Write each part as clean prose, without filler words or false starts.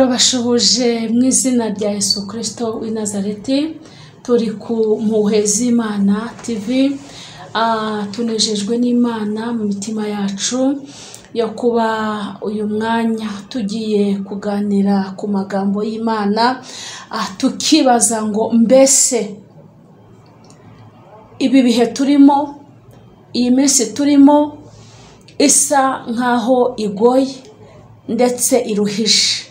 turabashuhuje mu izina rya Yesu Kristo w'i Nazareti. Turi ku Mpuhwe z'Imana TV. Tunejejwe n'Imana mu mitima yacu yo kuba uyu mwanya tugiye kuganira ku magambo y'Imana, tukibaza ngo mbese ibi bihe turimo, iyi minsi turimo isa nkaho igoye ndetse iruhije.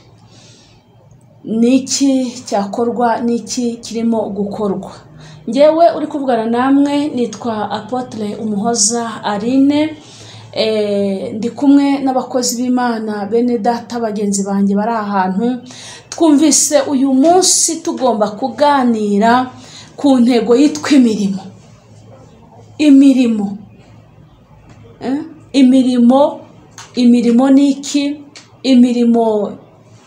Niki cyakorwa, niki kirimo gukorwa? Ngewe uri kuvugana namwe nitwa Apotre Umuhoza Aline. Ndi kumwe n'abakozi b'Imana bene data bagenzi banjye bari ahantu. Twumvise uyu munsi tugomba kuganira ku ntego yitwa imirimo. Imirimo niki? Imirimo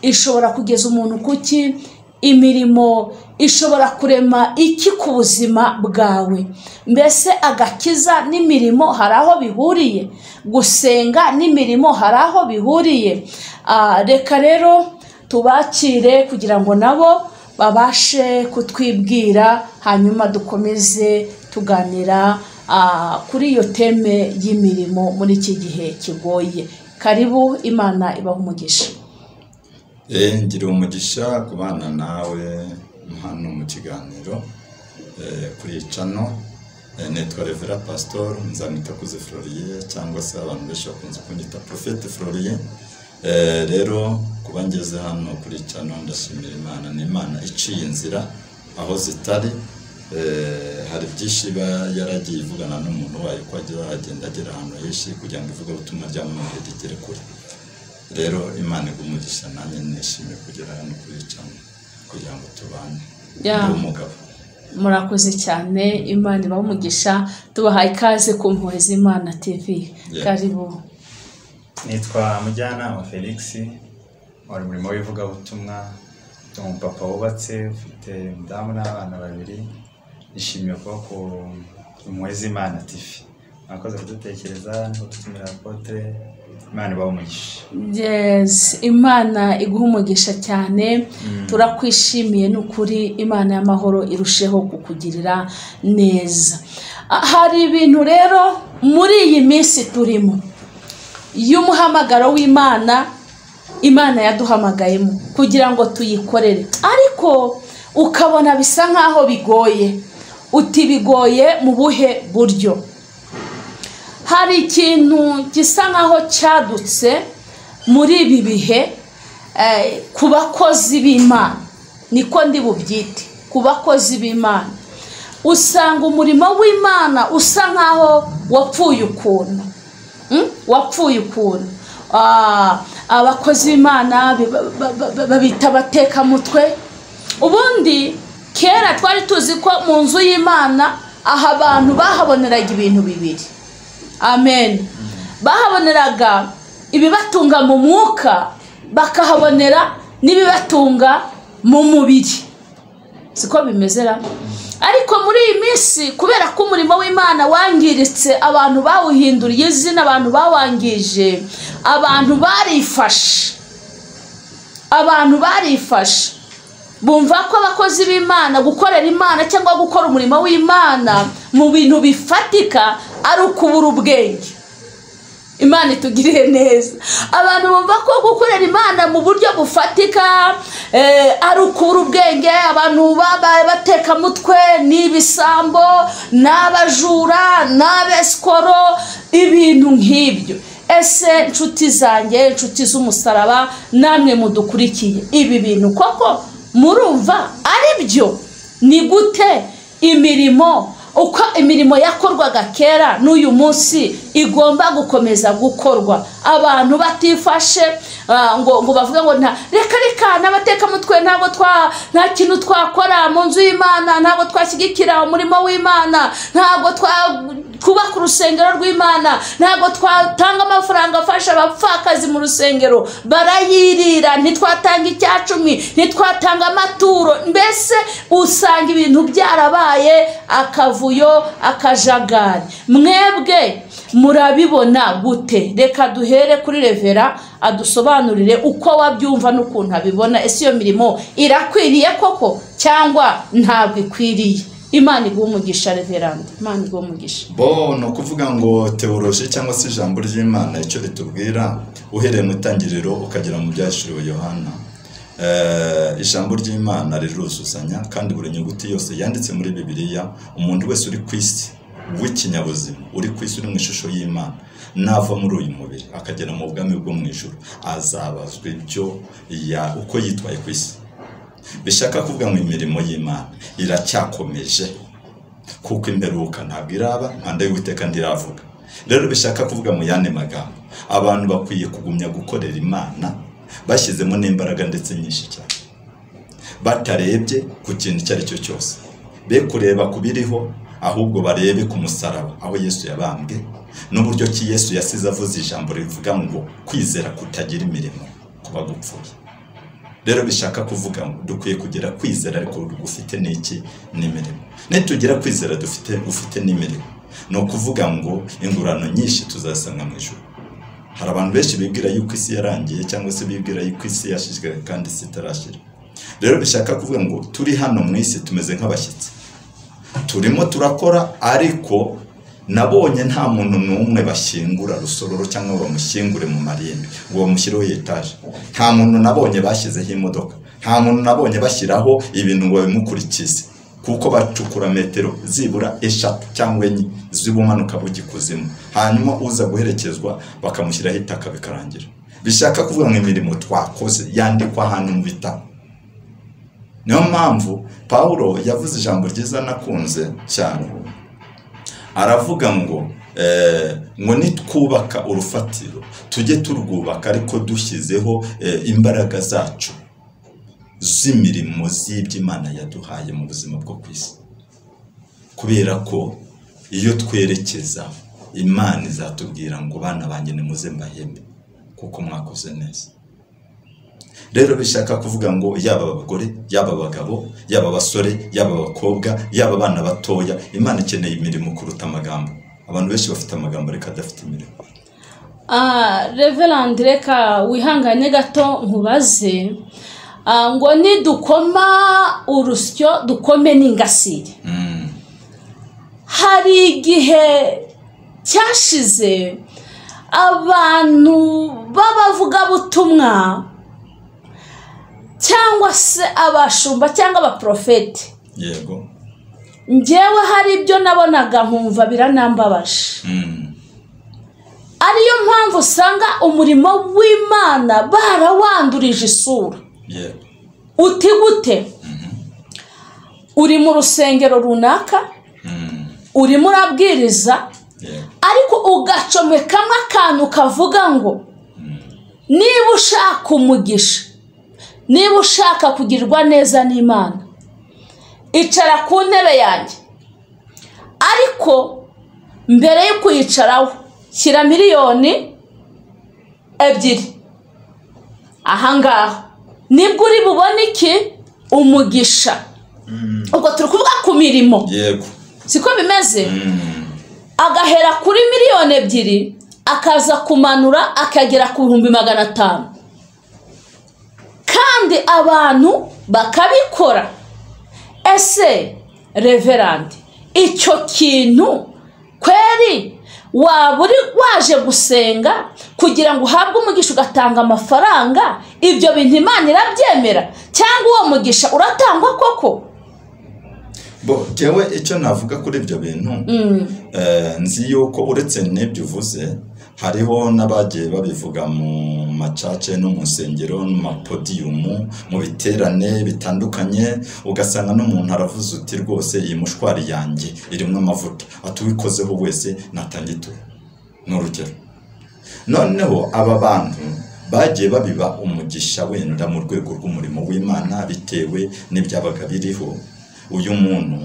ishobora kugeza umuntu kuki? Imirimo ishobora kurema iki ku buzima bwawe? Mbese agakiza n'imirimo hari aho bihuriye? Gusenga n'imirimo hari aho bihuriye? Reka rero tubakire kugira ngo nabo babashe kutwibwira, hanyuma dukomeze tuganira kuri iyo teme y'imirimo muri iki gihe kigoye. Karibu, Imana ibahe umugisha. Ngira umugisha kubana nawe hano mu kiganiro kuri channel. Nitwa Reverend Pastor Nzanitakuze Florier, cyangwa se abantu benshi bakunze kunyita Prophet Florier. Rero kuba ngeze hano kuri channel ndashimira Imana. Ni Imana iciye inzira aho zitari. Hari byinshi yaragiye ivugana n'umuntu wayo ko agenda agera ahantu henshi kugira ngo ivuge ubutumwa ry'amahoro rigere kure. Rero Imana igumugisha, nanjye nishimiye kugera hano kuri channel kugira ngo tubane. Umugabo murakoze cyane, Imana ibahe umugisha. Tubahaye ikaze ku Mpuhwe z'Imana TV. Karibu. Nitwa Mujyanama Felix, wari murimo w'ivugabutumwa, umupapa wubatse, ufite umudamu n'abana babiri. Nishimiye kuba ku Mpuhwe z'Imana TV. Mwakoze kudutekereza no gutumira Apotre. Imana ibahe umugisha. Yes, Imana iguhe umugisha cyane. Turakwishimiye n'ukuri. Imana y'amahoro irusheho kukugirira neza. Hari ibintu rero muri iyi minsi turimo y'umuhamagaro w'Imana, Imana yaduhamagayemo kugira ngo tuyikorere, ariko ukabona bisa nkaho bigoye. Uti bigoye mu buhe buryo? Hari ikintu gisa nkaho cyadutse muri ibi bihe ku bakozi b'Imana, niko ndi bubyite, ku bakozi b'Imana. Usanga umurimo w'Imana usa nkaho wapfuye ukuntu. Abakozi b'Imana babita abatekamutwe. Ubundi kera twari tuzi ko mu nzu y'Imana aha abantu bahaboneraga ibintu bibiri. Amen. Bahaboneraga ibibatunga mu mwuka, bakahabonera n'ibibatunga mu mubiri. Siko bimezera. Ariko muri iyi minsi kubera ko umurimo w'Imana wangiritse, abantu bawuhinduriye izina, abantu bawangije, abantu barifashe. Bumva ko abakozi b'Imana, gukorera Imana cyangwa gukora umurimo w'Imana mu bintu bifatika ari ukubura ubwenge. Imana itugirire neza. Abantu bumva ko gukorera Imana mu buryo bufatika ari ukubura ubwenge. Abantu babaye batekamutwe, n'ibisambo, n'abajura, n'abesikoro, ibintu nk'ibyo. Ese nshuti zanjye, inshuti z'umusaraba, namwe mudukurikiye, ibi bintu koko murumva ari byo? Ni gute imirimo, uko imirimo yakorwaga kera n'uyu munsi igomba gukomeza gukorwa? Abantu batifashe ngo bavuga ngo reka n'abatekamutwe nta kintu twakora mu nzu y'Imana, ntabwo twashyigikira umurimo w'Imana, ntabwo twubaka urusengero rw'Imana, ntabwo twatanga amafaranga afasha abapfakazi mu rusengero, barayirira, ntitwatanga icyacumi, ntitwatanga amaturo. Mbese usanga ibintu byarabaye akavuyo, akajagari. Mwebwe murabibona gute? Reka duhere kuri Reverend adusobanurire uko wabyumva n'ukuntu abibona. Ese iyo mirimo irakwiriye koko cyangwa ntabwo ikwiriye? Imana iguha umugisha Reverend, Imana iguha umugisha. No kuvuga ngo teoloji cyangwa se ijambo ry'Imana icyo ritubwira uhereye mu itangiriro ukagera mu byahishuriwe Yohana, ijambo ry'Imana riruzuzanya kandi buri nyuguti yose yanditse muri Bibiliya, umuntu wese uri ku isi w'ikinyabuzima uri ku isi uri mu ishusho y'Imana nava muri uyu mubiri akagera mu bwami bwo mu ijuru azabazwa ibyo uko yitwaye ku isi. Bishaka kuvuga ngo imirimo y'Imana iracyakomeje kuko imperuka ntabwo iraba, impanda y'Uwiteka ndiravuga. Rero bishaka kuvuga mu yandi magambo, abantu bakwiye kugumya gukorera Imana bashyizemo n'imbaraga ndetse nyinshi cyane, batarebye ku kintu icyo ari cyo cyose, be kureba kubiriho, ahubwo barebe ku musaraba aho Yesu yabambwe n'uburyo ki Yesu yasize avuze ijambo rivuga ngo kwizera kutagira imirimo kuba gupfuye. Rero bishaka kuvuga ngo dukwiye kugira kwizera ariko gufite n'iki n'imirimo. Nitugira kwizera ufite n'imirimo, no kuvuga ngo ingurano nyinshi tuzasanga mu ijuru. Hari abantu benshi bibwira yuko isi yarangiye cyangwa se bibwira yuko isi yashizwe kandi isi itarashira. Rero bishaka kuvuga ngo turi hano mu isi tumeze nk'abashyitsi, turimo turakora, ariko nabonye nta muntu n'umwe bashyingura rusororo cyangwa bamushyingure mu marimbi ngo bamushyireho etaje. Nta muntu nabonye bashyizeho imodoka, nta muntu nabonye bashyiraho ibintu ngo bimukurikize, kuko bacukura metero zibura 3 cyangwa 4 zibumanuka bugikuzimu, hanyuma uza guherekezwa bakamushyiraho itaka bikarangira. Bishaka kuvuga ngo imirimo twakoze yandikwa ahantu mu bitabo. Niyo mpamvu Paulo yavuze ijambo ryiza nakunze cyane, aravuga ngo nitwubaka urufatiro tujye turwubaka ariko dushyizeho imbaraga zacu z'imirimo z'iby'Imana yaduhaye mu buzima bwo ku isi, kubera ko iyo twerekeza Imana izatubwira ngo bana banjye nimuze mbahembe kuko mwakoze neza. Rero bishaka kuvuga ngo yaba abagore, yaba abagabo, yaba abasore, yaba abakobwa, yaba abana batoya, Imana ikeneye imirimo kuruta amagambo. Abantu benshi bafite amagambo ariko adafite imirimo. Reverend, reka wihangane gato nkubaze, ngo nidukoma urusyo dukome n'ingasire. Hari igihe cyashize abantu b'abavugabutumwa cyangwa se abashumba cyangwa abaprofeti, yego, njyewe hari ibyo nabonaga nkumva biranambabaje. Ariyo mpamvu usanga umurimo w'Imana barawandurije isura. Uti gute? Uri mu rusengero runaka, urimo urabwiriza, ariko ugacomekamo akantu kavuga ngo niba ushaka umugisha, niba ushaka kugirirwa neza n'Imana, icara ku ntebe yanjye, ariko mbere yo kuyicaraho shyira 2 miliyoni ahangaha nibwo uri bubone iki umugisha. Ubwo turi kuvuga ku mirimo, yego, siko bimeze. Agahera kuri 2 miliyoni akaza kumanura akagera ku 500,000, kandi abantu bakabikora. Ese Reverend, icyo kintu kweri waba uri waje gusenga kugira ngo uhabwe umugisha ugatanga amafaranga, ibyo bintu Imana irabyemera cyangwa uwo mugisha uratangwa koko? Jewe icyo navuga kuri ibyo bintu, nzi yuko uretse n'ibyo uvuze hariho n'abagiye babivuga mu macace no mu nsengero no mu mapodiyumu mu biterane bitandukanye, ugasanga n'umuntu aravuze uti rwose iyi mushwari yanjye irimo amavuta atuwikozeho wese natangitura n'urugero. Noneho aba bantu bagiye babiba umugisha wenda mu rwego rw'umurimo w'Imana bitewe n'ibyabaga biriho. Uyu muntu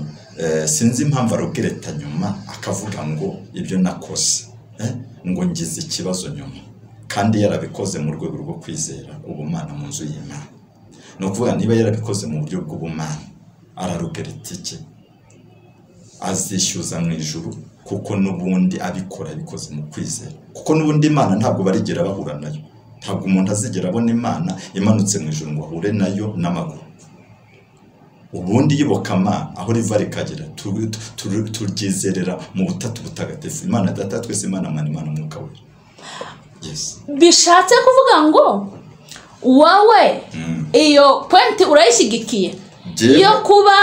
sinzi impamvu arugereta nyuma akavuga ngo ibyo nakoze ngo ngize ikibazo nyuma, kandi yarabikoze mu rwego rwo kwizera ubumana mu nzu y'Imana. No kuvuga niba yarabikoze mu buryo bw'ubumana, ararugereta iki? Azishyuza mu ijuru, kuko n'ubundi abikora abikoze mu kwizera, kuko n'ubundi Imana ntabwo barigera bahura nayo, ntabwo umuntu azigera abona Imana imanutse mu ijuru ngo ahure nayo n'amaguru. Ubundi yibokama aho riva rikagera turyizerera mu butatu butagatifu, Imana Data twese, Imana Mwana, Imana Mwuka Wera. Yes. Bishatse kuvuga ngo wawe iyo point urayishyigikiye yo kuba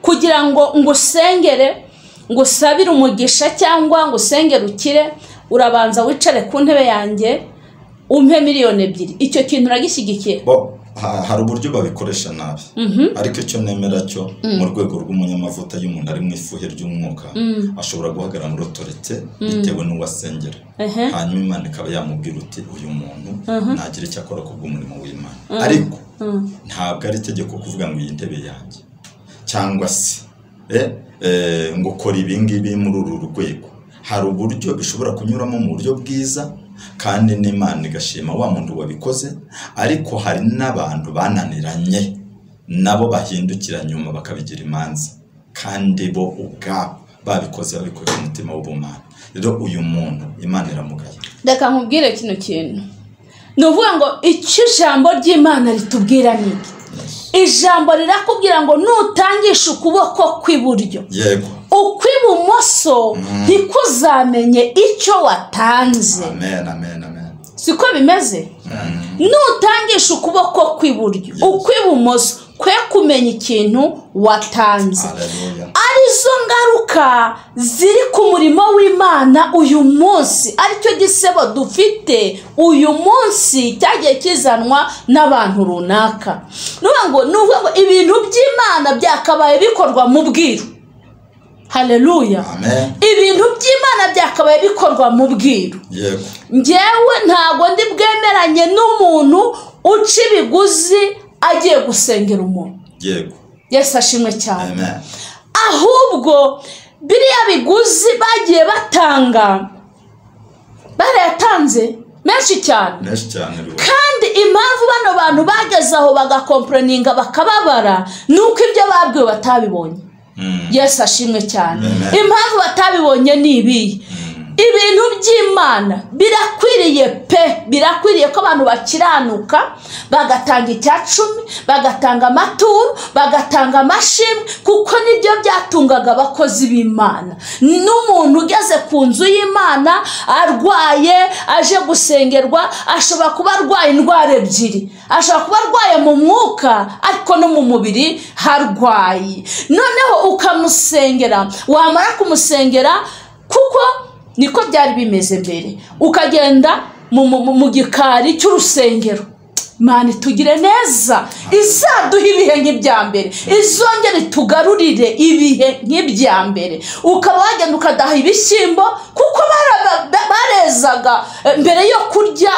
kugira ngo ngusengere ngusabire umugisha cyangwa ngusengere ukire urabanza wicare ku ntebe yanjye umpe miliyoni 2. Icyo kintu uragishyigikiye? Hari uburyo babikoresha nabi, ariko icyo nemera cyo mu rwego rw'umunyamavuta y'umuntu ari mu ifuhe ry'umwuka ashobora guhagarara muri autorite bitewe n'uwasengera, hanyuma Imana ikaba yamubwira uti uyu muntu nagira icyo akora ku bw'umurimo w'Imana. Ariko ntabwo ari itegeko kuvuga ngo iyi ntebe yanjye cyangwa se ngo kora ibi ngibi muri uru rwego. Hari uburyo bishobora kunyuramo mu buryo bwiza kandi n'Imana igashima wa muntu wabikoze, ariko hari n'abantu bananiranye nabo bahindukira nyuma bakabigira imanza kandi bo ubwabo babikoze babikoze umutima w'ubumana. Rero uyu muntu Imana iramugaye. Ndaka nkubwire kino kintu, nuvuga ngo icyo ijambo ry'Imana ritubwira niki? Ijambo rirakubwira ngo nutangisha ukuboko kw'iburyo, yego, ukw'ibumoso ntikuzamenye icyo watanze. Amen, amen, amen. Siko bimeze? Nutangisha ukuboko kw'iburyo, ukw'ibumoso kwe kumenya ikintu watanze. Arizo ngaruka ziri ku murimo w'Imana uyu munsi, aricyo gisebo dufite uyu munsi cyagiye kizanwa n'abantu runaka. Nuvuga ibintu by'Imana byakabaye bikorwa mu bwiru. Haleluya. Amen. Ibintu by'Imana byakabaye bikorwa mu bwiru. Yego. Njyewe ntago ndi bwemeranye n'umuntu uca ibiguzi agiye gusengera umuntu. Yego. Yesu ashimwe cyane. Amen. Ahubwo biriya biguzi bagiye batanga barayatanze menshi cyane. Kandi impamvu bano bantu bageze aho bagakomplaninga bakababara nuko ibyo babwiwe batabibonye. Yesu ashimwe cyane. Impamvu batabibonye ni ibi: ibintu by'Imana birakwiriye ko abantu bakiranuka bagatanga icya-10, bagatanga amaturo, bagatanga amashimwe, kuko nibyo byatungaga abakozi b'Imana. N'umuntu ugeze ku nzu y'Imana arwaye aje gusengerwa ashobora kuba arwaye indwara ebyiri, ashobora kuba arwaye mu mwuka ariko no mu mubiri harwaye. Noneho ukamusengera, wamara kumusengera, kuko niko byari bimeze mbere, ukagenda mu gikari cy'urusengero. Imana tugire neza, izaduha ibihe nk'ibya mbere, izongere tugarurire ibihe nk'ibya mbere. Ukaba wagenda ukadaha ibishyimbo, kuko barezaga mbere yo kurya,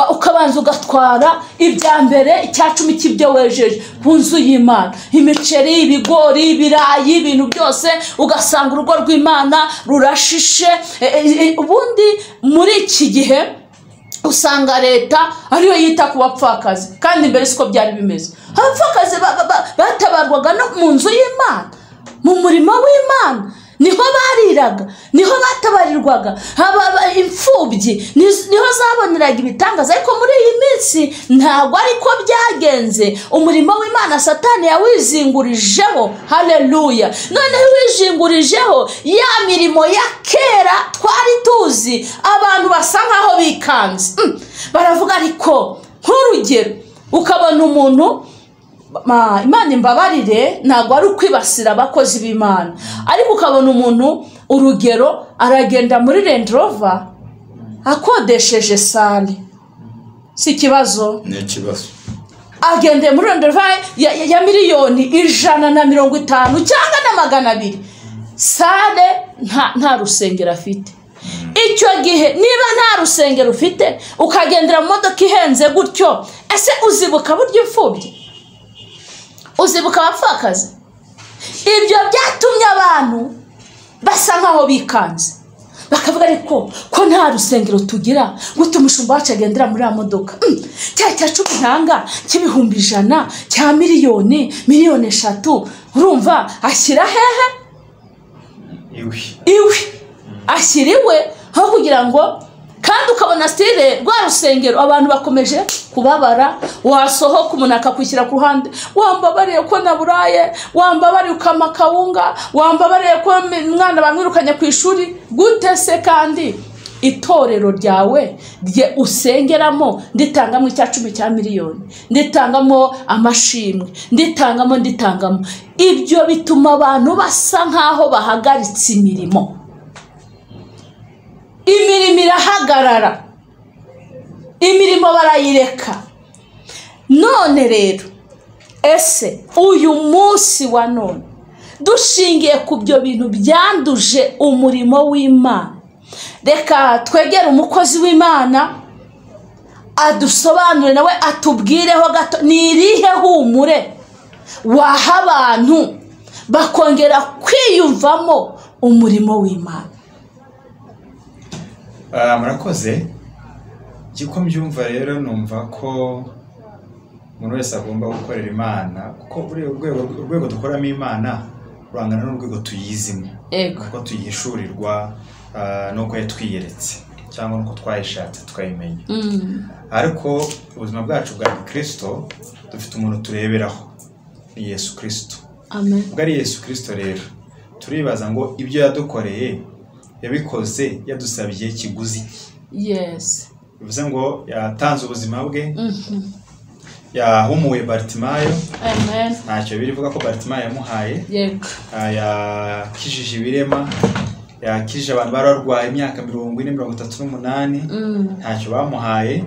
ukabanza ugatwara ibya mbere icya-10 cy'ibyo wejeje ku nzu y'Imana, imiceri, ibigori, ibirayi, ibintu byose, ugasanga urugo rw'Imana rurashishe. Ubundi muri iki gihe usanga leta ariyo yita ku bapfakazi, kandi mbere siko byari bimeze. Abapfakazi batabarwaga no mu nzu y'Imana, mu murimo w'Imana niho bariraga, niho batabarirwaga. Imfubyi niho zaboneraga ibitangaza. Ariko muri iyi minsi ntabwo ariko byagenze. Umurimo w'Imana Satani yawizingurijeho. Haleluya. Noneho wijingurijeho ya mirimo ya kera twari tuzi, abantu basa nkaho bikanze. Baravuga ariko nk'urugero, ukabona umuntu, Imana imbabarire, ntabwo ari ukwibasira abakozi b'Imana, ariko ukabona umuntu, urugero, aragenda muri Land Rover akodesheje sale. Si ikibazo? Ni ikibazo. Agende muri Land Rover ya miliyoni 150 cyangwa na 200. Sale nta rusengero afite. Icyo gihe niba nta rusengero ufite ukagendera mu modoka ihenze gutyo, ese uzibuka buryo imfubyi? Uzibuka abapfakazi? Ibyo byatumye abantu basa nkaho bikanze, bakavuga ariko ko nta rusengero tugira, ngo tumushumba wacu agendera muri modoka cya-10 ntanga cy'ibihumbi 100 cya miliyoni 3, urumva ashyira hehe? Iwe ashyiriwe, aho kugira ngo kandi ukabona stile rwa rusengero abantu bakomeje kubabara, wasohoka umuntu akakwishyira ku ruhande, wambabariye ko naburaye, wambabariye ukama kawunga, wambabariye ko mwana bamwirukanye ku ishuri. Gute se kandi itorero ryawe rye usengeramo nditangamo icya 10 cya miliyoni, nditangamo amashimwe, nditangamo, ibyo bituma abantu basa nkaho bahagaritse imirimo irahagarara, imirimo barayireka. None rero ese uyu munsi wa none dushingiye ku byo bintu byanduje umurimo w'Imana, reka twegere umukozi w'Imana adusobanure nawe atubwireho gato ni irihe humure waha abantu bakongera kwiyumvamo umurimo w'Imana. Murakoze. Giko mbyumva rero numva ko umuntu wese agomba gukorera Imana, kuko urwego dukoramo Imana urangana n'urwego tuyizimo, kuko tuyishurirwa nuko yatwiyeretse cyangwa nuko twayishatse tukayimenya. Ariko ubuzima bwacu bwa Kristo dufite umuntu tureberaho, ni Yesu Kristo. Amen. Ubwo ari Yesu Kristo rero turibaza ngo ibyo yadukoreye yabikoze yadusabiye kiguzi. Yes. Bivuze ngo yatanze ubuzima bwe, yahumuye Bartimayo. Amen. Ntacyo birivuga ko Bartimayo yamuhaye. Yego. Yakijije ibirema, yakijije abantu bararwaye imyaka 40-38. Ntacyo bamuhaye.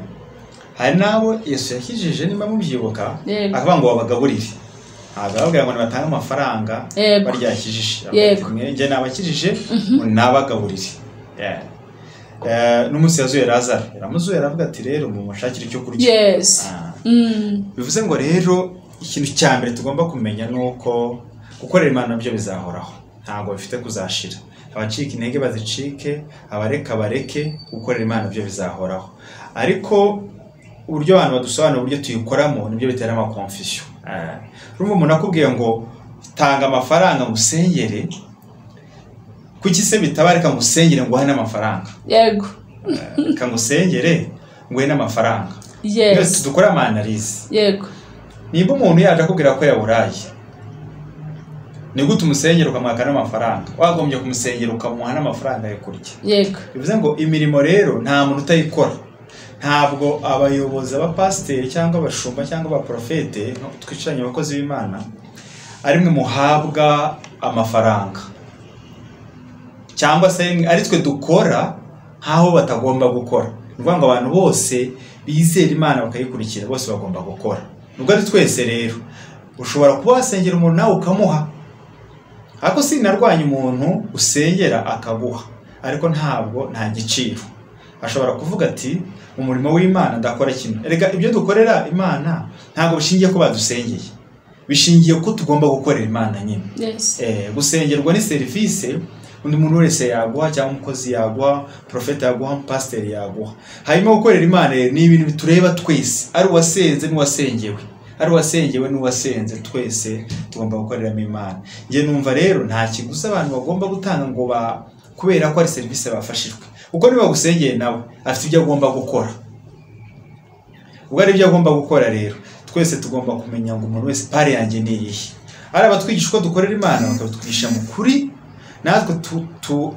Hari nabo Yesu yakijije nimba mubyibuka, akavuga ngo babagaburire. Ababwira ngo batanga amafaranga baryakijije. Nge nabakijije nabagaburire. N'umunsi yazuye Lazaro, yaramuzuye aravuga ati rero mu mushakira icyo kurya. Yes. Bivuze ngo rero ikintu cya mbere tugomba kumenya nuko gukorera Imana byo bizahoraho, ntabwo bifite kuzashira. Abacika intege bazicike, abareka bareke, gukorera Imana byo bizahoraho. Ariko uburyo abantu badusobanura uburyo tuyikoramo nibyo bitera ama confusion. Rumwe umuntu akubwiye ngo tanga amafaranga musengere, kuki se bitabareka musengere ngo hane amafaranga? Yego. Kamusengere ngo hane amafaranga. Yes. Dukora ama analyse. Yego. Niba umuntu yaje akubwira ko yaburaye, ni gute umusengero ukamwaka n'amafaranga? Wagombye kumusengera ukamuha n'amafaranga yo kurya. Yego. Bivuze ngo imirimo rero nta muntu utayikora. Ntabwo abayobozi abapasiteri cyangwa abashumba cyangwa abaprofete twicaranye abakozi b'Imana ari mwe muhabwa amafaranga, cyangwa se ari twe dukora nkaho batagomba gukora. Nuvuga ngo abantu bose bizera Imana bakayikurikira bose bagomba gukora. Nubwo ari twese rero ushobora kuba wasengera umuntu nawe ukamuha, ariko sinarwanya umuntu usengera akaguha, ariko ntabwo nta giciro. Ashobora kuvuga ati umurimo w'Imana ndakora kino. Erega ibyo dukorera Imana ntabwo bishingiye ko badusengeye, bishingiye ko tugomba gukorera Imana nyine. Yes. Gusengerwa ni service undi muntu wese yaguha, cyangwa umukozi yaguha, profeta yaguha, pastor yaguha. Hanyuma gukorera Imana ni ibintu bitureba twese, ari wasenze n'uwasengewe, ari wasengewe n'uwasenze, twese tugomba gukorera Imana. Nge numva rero nta kiguzi abantu bagomba gutanga ngo kubera ko ari service bafashijwe. Uko niba gusengeye nawe afite ibyo agomba gukora. Ubwo ari ibyo agomba gukora rero twese tugomba kumenya ngo umuntu wese pare yanjye ni iyihe. Ari abatwigisha ko dukorera Imana bakatwigisha mu kuri, natwe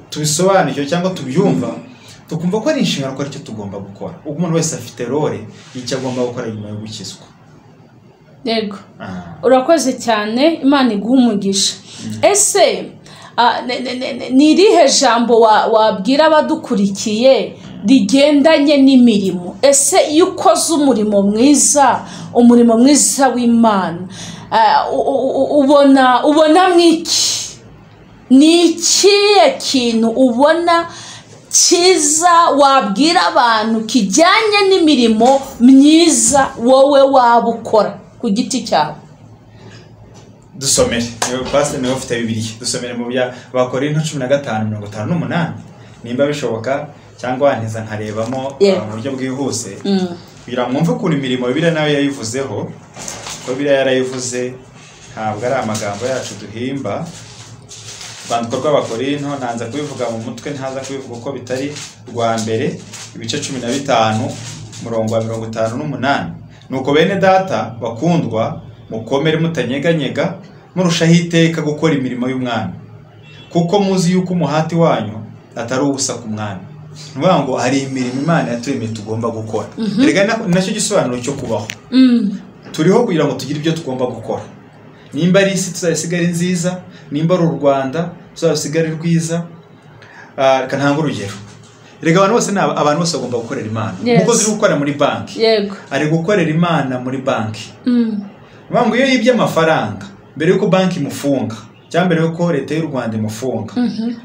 tubisobanukirwa cyangwa tubyumva, tukumva ko ari inshingano ko aricyo tugomba gukora. Ubwo umuntu wese afite role y'icyo agomba gukora nyuma yo gukizwa. Yego. Urakoze cyane, Imana iguha umugisha. Ese ni irihe jambo wabwira abadukurikiye rigendanye n'imirimo? Ese iyo ukoze umurimo mwiza w'Imana, ubona mwiki? Ni ikihe kintu ubona cyiza wabwira abantu kijyanye n'imirimo myiza wowe waba ukora ku giti cyawe? Dusomere, pastor niwe ufite Bibiliya. Dusomere mu bya Abakorinto 15:58 nimba bishoboka, cyangwa wantiza nkarebamo mu buryo bwihuse kugira ngo mwumve ukuntu imirimo Bibiliya nawe yayivuzeho. Ko Bibiliya yarayivuze, ntabwo ari amagambo yacu duhimba. Bandiko rw'Abakorinto nanza kubivuga mu mutwe, ntaza kubivuga uko bitari rwa mbere. ibice 15 umurongo wa 58. Nuko bene data bakundwa, mukomere mutanyeganyega, murushaho iteka gukora imirimo y'umwami, kuko muzi yuko umuhati wanyu atari ubusa ku mwami. Nuvuga ngo hari imirimo Imana yaturemeye tugomba gukora. Erega nacyo gisobanuro cyo kubaho. Turiho kugira ngo tugire ibyo tugomba gukora. Nimba ari isi tuzasigara nziza, nimba ari u Rwanda tuzasigara rwiza. Reka ntanga urugero. Erega abantu bose bagomba gukorera Imana. Umukozi uri gukora muri banki, ari gukorera Imana muri banki. Nuvuga ngo iyo yibye amafaranga mbere yuko banki imufunga, cyangwa mbere yuko leta y'u Rwanda imufunga,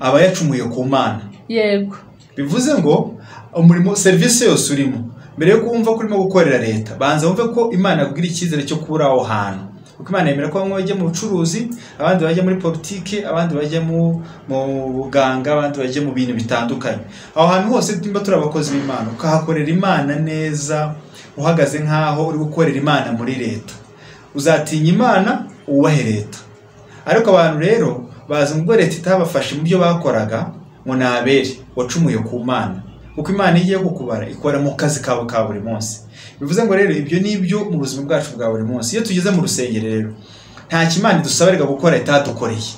aba yacumuye ku Mana. Yego. Bivuze ngo umurimo service yose urimo, mbere yo kumva ko urimo gukorera leta, banza wumve ko Imana yakugira icyizere cyo kubura aho hantu. Kuko Imana yemera ko bamwe bajya mu bucuruzi, abandi bajya muri politike, abandi bajya mu buganga, abandi bajya mu bintu bitandukanye. Aho hantu hose nimba turi abakozi b'Imana, ukahakorera Imana neza, uhagaze nkaho uri gukorera Imana muri leta, uzatinya Imana, ubahe leta. Ariko abantu rero bazi ngo leta itabafashe mu byo bakoraga, ngo nabere wacumuye ku Mana. Kuko Imana igiye kukubara ikora mu kazi kawe ka buri munsi. Bivuze ngo rero ibyo nibyo mu buzima bwacu bwa buri munsi. Iyo tugeze mu rusengero rero, nta kimana dusabarega gukora itadukoreye.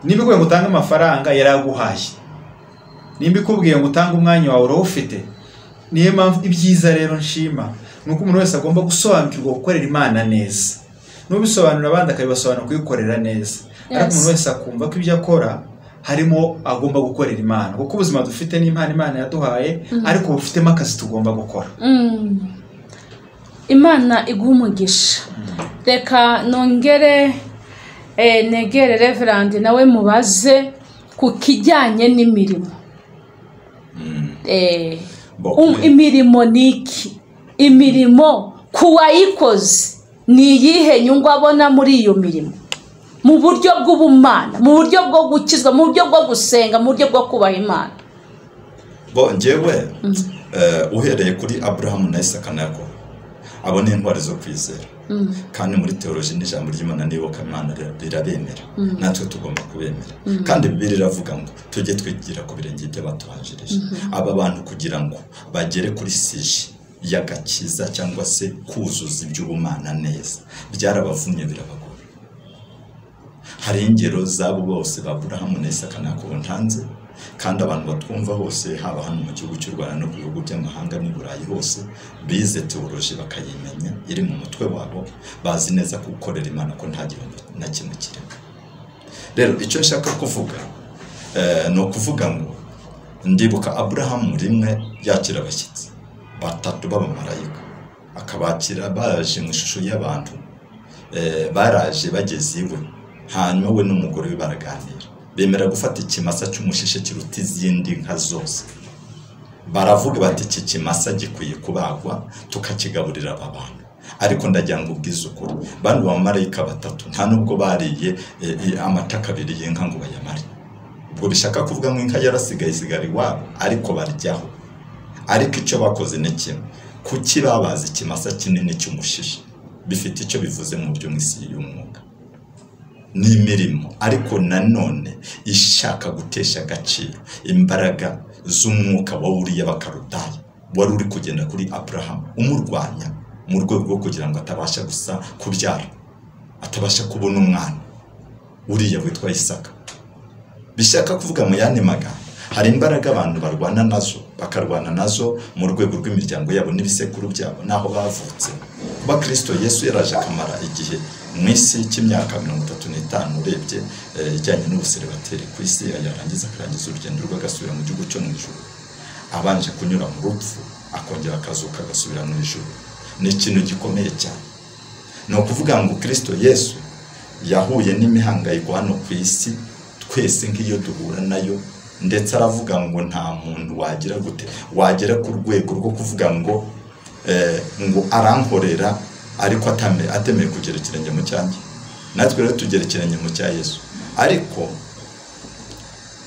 Nimba ikubwiye ngo utange amafaranga yaraguhaye, nimba ikubwiye ngo utange umwanya wawe urawufite. Niyo mpamvu ibyiza rero nshima nuko umuntu wese agomba gusobanukirwa gukorera Imana neza. Nubisobanura abandi akabibasobanura kuyikorera neza. Ariko umuntu wese akumva ko ibyo akora harimo agomba gukorera Imana, kuko ubuzima dufite ni impano Imana yaduhaye, ariko bufitemo akazi tugomba gukora. Imana iguha umugisha. Reka nongere negere Reverend nawe mubaze ku kijyanye n'imirimo. Imirimo niki? Imirimo kuwayikoze ni iyihe nyungu abona muri iyo mirimo? Mu buryo bw'ubumana, mu buryo bwo gukizwa, mu buryo bwo gusenga, mu buryo bwo kubaha Imana. Njyewe uhereye kuri Abrahamu na Isaka na Yakobo, abo ni intwari zo kwizera. Kandi muri teoloji n'ijambo ry'Imana n'iyobokamana rirabemera, natwe tugomba kubemera. Kandi Bibiliya iravuga ngo tujye twigira ku birenge by'abatubanjirije. Aba bantu kugira ngo bagere kuri sije y'agakiza cyangwa se kuzuza iby'ubumana neza, byarabavunye birabagora. Hari ingero zabo bose ba Abrahamu na Isaka na Yakobo ntanze, kandi abantu batwumva hose haba hano mu gihugu cy'u Rwanda no ku bihugu by'amahanga n'i Burayi hose, bize teoloji bakayimenya iri mu mutwe wabo, bazi neza ko gukorera Imana ko nta gihombo na kimwe kirimo. Rero icyo nshaka kuvuga ni ukuvuga ngo ndibuka Abrahamu rimwe yakira abashyitsi batatu b'abamarayika, akabakira baje mu ishusho y'abantu, baraje bageze iwe, hanyuma we n'umugore we baraganira, bemera gufata ikimasa cy'umushishe kiruta izindi nka zose. Baravuga bati iki kimasa gikwiye kubagwa tukakigaburira aba bantu. Ariko ndagira ngo ubwize ukuri, bandi bamarayika batatu nta nubwo bariye amataka abiri y'inka ngo bayamare. Ubwo bishaka kuvuga ngo inka yarasigaye isigara iwabo, ariko baryaho. Ariko icyo bakoze ni kimwe, kuki babaza ikimasa kinini cy'umushishe, bifite icyo bivuze mu byo mw'isi y'umwuka. Ni imirimo ariko nanone ishaka gutesha agaciro imbaraga z'umwuka wa Uriya Bakaludaya wari uri kugenda kuri Abrahamu, umurwanya mu rwego rwo kugira ngo atabasha gusa kubyara, atabasha kubona umwana, Uriya witwa Isaka. Bishaka kuvuga mu yandi magambo, hari imbaraga abantu barwana nazo, bakarwana nazo mu rwego rw'imiryango yabo n'ibisekuru byabo naho bavutse. Kuba Kristo Yesu yaraje akamara igihe mu isi cy'imyaka 35 urebye ijyanye n'ubuseribateri ku isi, yarangiza akarangiza urugendo rw'agasubira mu gihugu cyo mu ijuru, abanje kunyura mu rupfu akongera akazuka agasubira mu ijuru. Ni ikintu gikomeye cyane. No kuvuga ngo Kristo Yesu yahuye n'imihangayiko hano ku isi twese nk'iyo duhura nayo, ndetse aravuga ngo nta muntu wagira gute wagera ku rwego rwo kuvuga ngo arankorera ariko atemeye kugera ikirenge mu cyanjye. Natwe rero tugera ikirenge mu cya Yesu. Ariko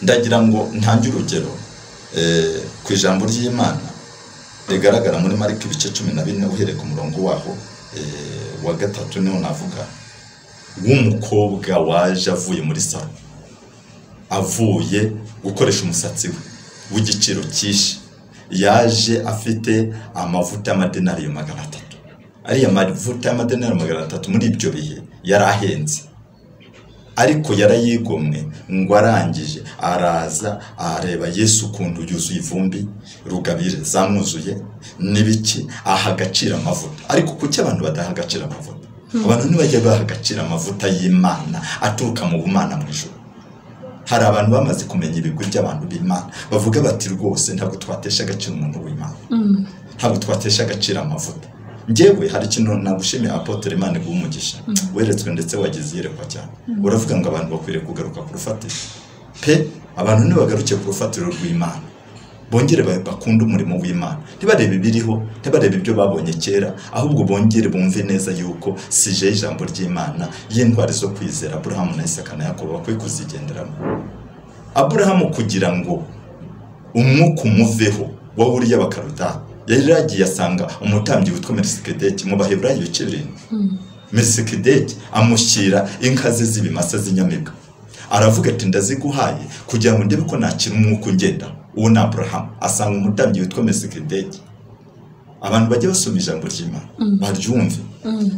ndagira ngo ntange urugero ku ijambo ry'Imana rigaragara muri Mariko ibice 14 uhereye ku murongo waho wa 3 niho navuga w'umukobwa waje avuye muri salo, avuye gukoresha umusatsi we w'igiciro cyinshi, yaje afite amavuta y'amadenariyo 300. Ariya mavuta y'amadenariyo 300 muri ibyo bihe yarahenze, ariko yarayigomwe ngo arangije araza areba Yesu kundu yuzuye ivumbi, rugabire zamwuzuye n'ibiki, aha agacira amavuta. Ariko kuki abantu badaha agacira amavuta? Abantu ntibajya baha agacira amavuta y'Imana aturuka mu bumana mu ijuru. Hari abantu bamaze kumenya ibigwi by'abantu b'Imana, bavuga bati rwose ntabwo twatesha agaciro umuntu w'Imana, ntabwo twatesha agaciro amavuta. Njyewe hari ikintu nagushimiye Apotre Imana guumugisha, weretswe ndetse wagize yerekwa cyane. Uravuga ngo abantu bakwiriye kugaruka ku rufatiro pe, abantu ntibagaruke ku rufatiro rw'Imana, bongere bakunda umurimo w'Imana, ntibarebe ibiriho, ntibarebe ibyo babonye kera, ahubwo bongere bumve neza yuko sije ijambo ry'Imana y'intwari zo kwizera Aburahamu na Isaka na Yakobo bakwiye kuzigenderamo. Aburahamu kugira ngo umwuka umuveho wa Uriya bakaruta, yari yagiye asanga umutambyi witwa Melikisedeki mu Baheburayo 7. Melikisedeki amushyira inka ze z'ibimasa z'inyamibwa, aravuga ati ndaziguhaye kugira ngo ndebe ko nakira umwuka ungenda. Uwo ni Aburahamu, asanga umutambyi witwa Melikisedeki. Abantu bajya basoma ijambo ry'Imana baryumve,